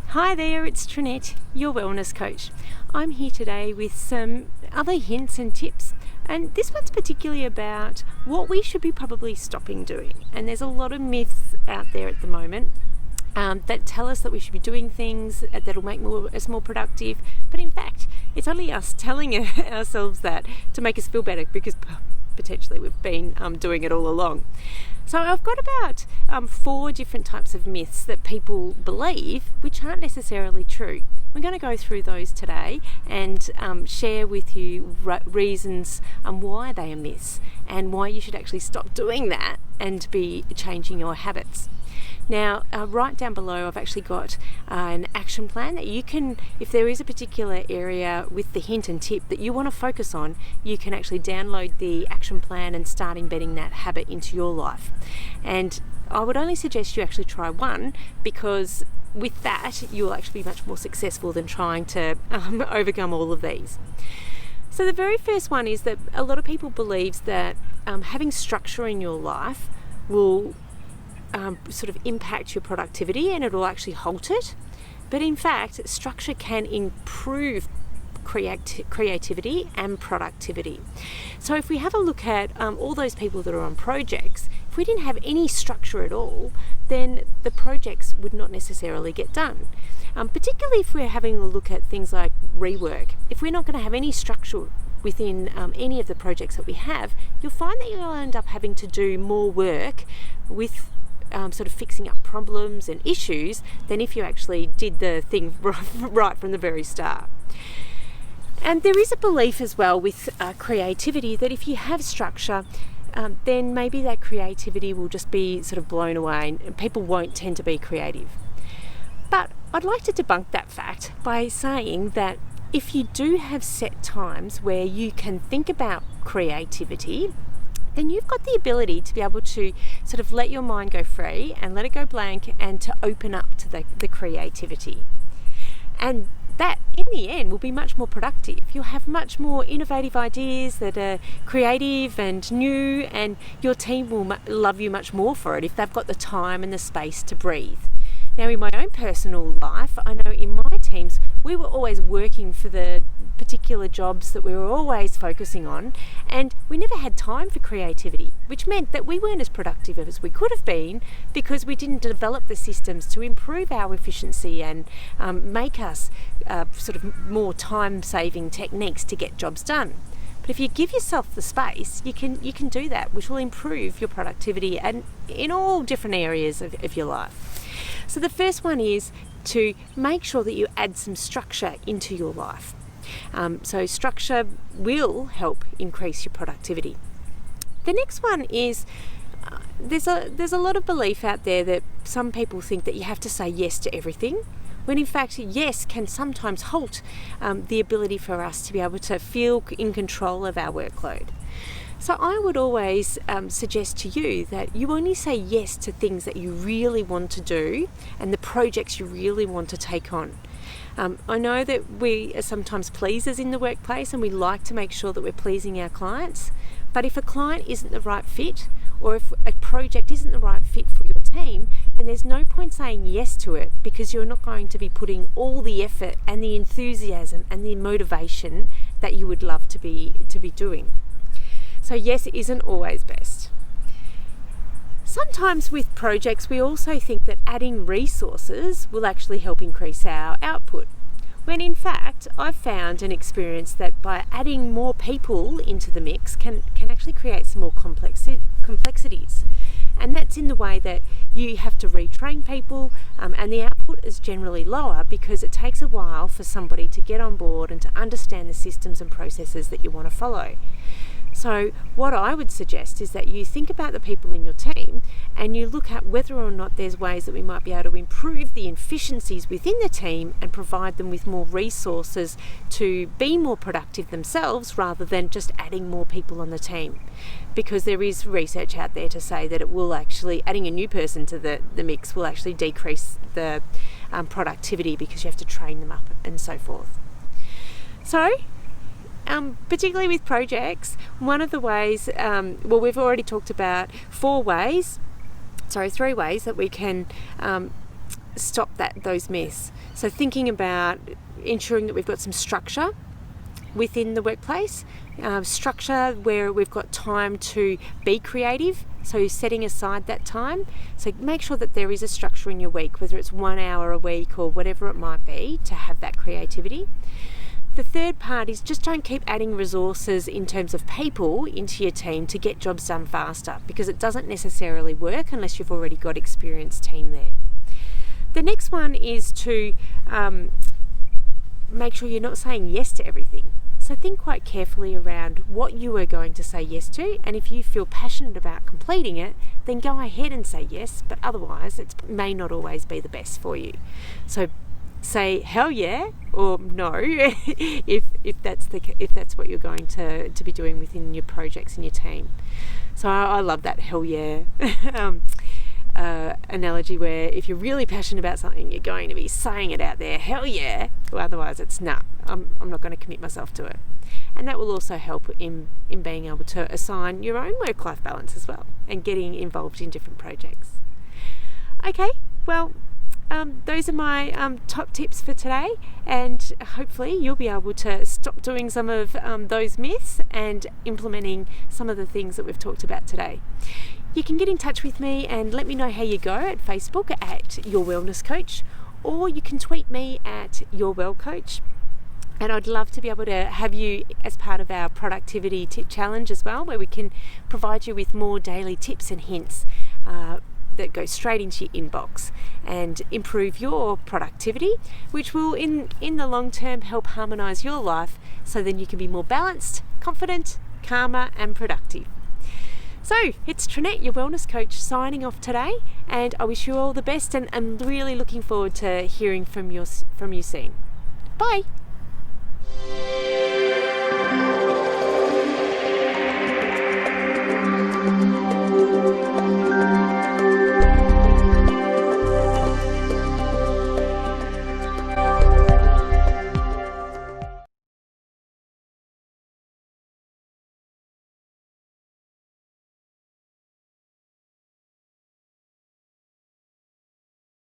Hi there, it's Trinette, your wellness coach. I'm here today with some other hints and tips, and this one's particularly about what we should be probably stopping doing. And there's a lot of myths out there at the moment that tell us that we should be doing things that'll make us more productive, but in fact it's only us telling ourselves that to make us feel better, because potentially we've been doing it all along. So I've got about 4 different types of myths that people believe which aren't necessarily true. We're going to go through those today and share with you reasons why they are myths and why you should actually stop doing that and be changing your habits. Now, right down below, I've actually got an action plan that you can, if there is a particular area with the hint and tip that you want to focus on, you can actually download the action plan and start embedding that habit into your life. And I would only suggest you actually try one, because with that, you'll actually be much more successful than trying to overcome all of these. So the very first one is that a lot of people believe that having structure in your life will sort of impact your productivity and it'll actually halt it. But in fact, structure can improve creativity and productivity. So if we have a look at all those people that are on projects, if we didn't have any structure at all, then the projects would not necessarily get done. Particularly if we're having a look at things like rework. If we're not going to have any structure within any of the projects that we have, you'll find that you'll end up having to do more work with sort of fixing up problems and issues than if you actually did the thing right from the very start. And there is a belief as well with creativity that if you have structure, then maybe that creativity will just be sort of blown away and people won't tend to be creative. But I'd like to debunk that fact by saying that if you do have set times where you can think about creativity, then you've got the ability to be able to sort of let your mind go free and let it go blank and to open up to the creativity. And that, in the end, will be much more productive. You'll have much more innovative ideas that are creative and new, and your team will love you much more for it if they've got the time and the space to breathe. Now, in my own personal life, I know in my teams, we were always working for the particular jobs that we were always focusing on, and we never had time for creativity, which meant that we weren't as productive as we could have been because we didn't develop the systems to improve our efficiency and make us sort of more time-saving techniques to get jobs done. But if you give yourself the space, you can do that, which will improve your productivity and in all different areas of your life. So the first one is to make sure that you add some structure into your life. So structure will help increase your productivity. The next one is there's a lot of belief out there that some people think that you have to say yes to everything, when in fact yes can sometimes halt the ability for us to be able to feel in control of our workload. So I would always suggest to you that you only say yes to things that you really want to do and the projects you really want to take on. I know that we are sometimes pleasers in the workplace and we like to make sure that we're pleasing our clients, but if a client isn't the right fit, or if a project isn't the right fit for your team, then there's no point saying yes to it, because you're not going to be putting all the effort and the enthusiasm and the motivation that you would love to be doing. So yes, it isn't always best. Sometimes with projects, we also think that adding resources will actually help increase our output, when in fact I've found and experienced that by adding more people into the mix can actually create some more complexities. And that's in the way that you have to retrain people, and the output is generally lower because it takes a while for somebody to get on board and to understand the systems and processes that you want to follow. So what I would suggest is that you think about the people in your team and you look at whether or not there's ways that we might be able to improve the efficiencies within the team and provide them with more resources to be more productive themselves, rather than just adding more people on the team. Because there is research out there to say that it will actually, adding a new person to the mix will actually decrease the productivity, because you have to train them up and so forth. So particularly with projects, one of the ways, we've already talked about three ways that we can stop those myths. So thinking about ensuring that we've got some structure within the workplace, structure where we've got time to be creative, so setting aside that time. So make sure that there is a structure in your week, whether it's 1 hour a week or whatever it might be, to have that creativity. The third part is just don't keep adding resources in terms of people into your team to get jobs done faster, because it doesn't necessarily work unless you've already got experienced team there. The next one is to make sure you're not saying yes to everything. So think quite carefully around what you are going to say yes to, and if you feel passionate about completing it, then go ahead and say yes, but otherwise it may not always be the best for you. So say hell yeah or no if that's what you're going to be doing within your projects and your team. So I love that hell yeah analogy, where if you're really passionate about something, you're going to be saying it out there, hell yeah, or otherwise it's nah, I'm not going to commit myself to it. And that will also help in being able to assign your own work-life balance as well, and getting involved in different projects. Okay, well, those are my top tips for today, and hopefully you'll be able to stop doing some of those myths and implementing some of the things that we've talked about today. You can get in touch with me and let me know how you go at Facebook at Your Wellness Coach, or you can tweet me at Your Well Coach. And I'd love to be able to have you as part of our productivity tip challenge as well, where we can provide you with more daily tips and hints that go straight into your inbox and improve your productivity, which will in the long term help harmonise your life, so then you can be more balanced, confident, calmer and productive. So it's Trinette, your wellness coach, signing off today, and I wish you all the best, and I'm really looking forward to hearing from you soon. Bye.